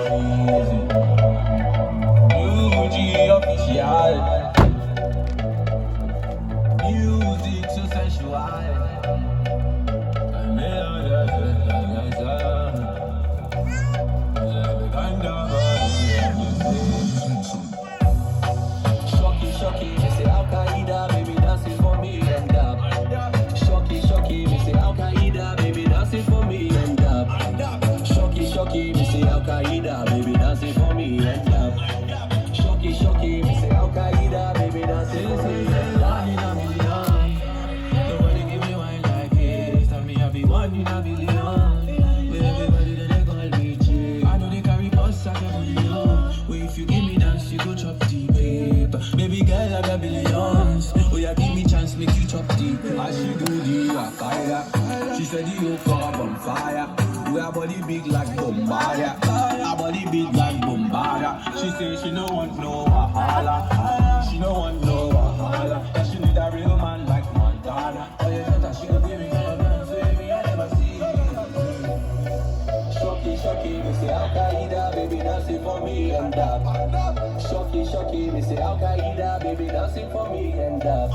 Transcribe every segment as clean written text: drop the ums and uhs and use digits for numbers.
UG official. Music so sensual. Shocky, shocky, me say Al Qaeda, baby dancing for me and up. Shocky, shocky, me say Al Qaeda, baby dancing for me and up. Shocky, shocky, me say Al Qaeda, baby dancing for me and up. Shocky, shocky, me say Al Qaeda, baby dancing for me and up. One in a million, nobody give me wine like this. Tell me I be one in a million. With everybody that they call me J. I know they carry bus at every million. Wait, if you give me dance, you go chop the paper. Baby girl, I got billions. Oh yeah, give me chance, make you chop the paper. As she do the Al-Qaeda, she said the whole club on fire. We her body big like Bombardier. Her body big like Bombardier. She say she no want no wahala. She no want no wahala. But she need a real man like Montana. Oh yeah, that she gon' give me all guns, baby, I never see. Shocky, shocky, me say Al Qaeda, baby dancing for me and up. Shocky, shocky, me say Al Qaeda, baby dancing for me and up.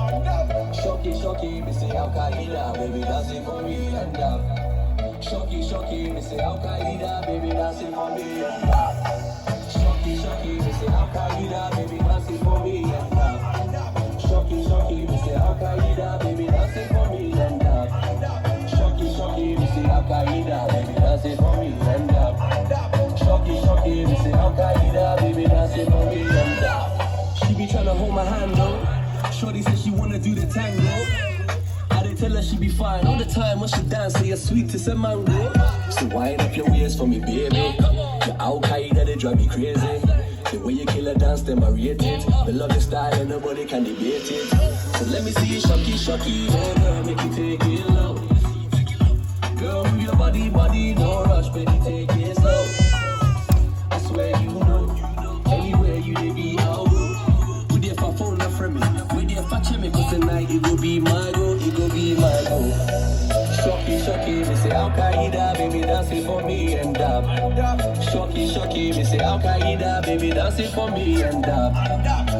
Shocky, shocky, me say Al Qaeda, baby dancing for me and up. Shocky, shocky, me say Al Qaeda, baby dancing for me and up. Shocky, shocky, me say Al Qaeda, baby dancing for me and up. Shocky, shocky, me say Al Qaeda, baby dancing for me and up. Shocky, shocky, me say Al Qaeda, baby dancing for me and up. Shocky, shocky, me say Al Qaeda, baby dancing for me and up. She be tryna hold my hand though. Shorty said she wanna do the tango. I did tell her she be fine all the time when she dance, say you're sweet to some mango. So wind up your waist for me, baby. The Al Qaeda, they drive me crazy. The way you kill a dance, them I rate it. The love the style and nobody can debate it. So let me see you shocky, shocky, oh girl, make you take it low. Girl, move your body, body, no rush, baby, take it slow. I swear you know, anywhere you dey be, I'll go. We there for phone, not from me. We there for check me, cause tonight it go be my go, it go be my go. Shocky, shocky, me say Al Qaeda, baby dancing for me and up. Shocky, shocky, me say Al Qaeda, baby dancing for me and up.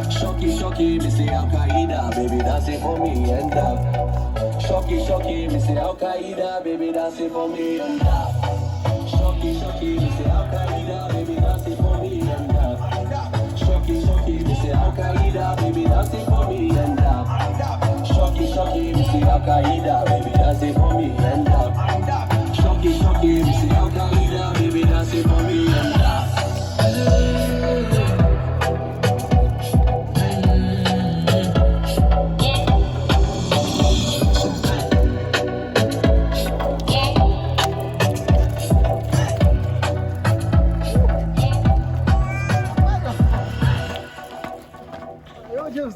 Shocky, shocky, me say Al Qaeda, baby dancing for me and up. Shocky, shocky, me say Al Qaeda, baby dancing for me and up. Shocky, shocky, me say Al Qaeda, baby dancing for me and up. Shocky, shocky, me say Al Qaeda, baby dancing for me and up. Shocky, shocky, me say Al Qaeda.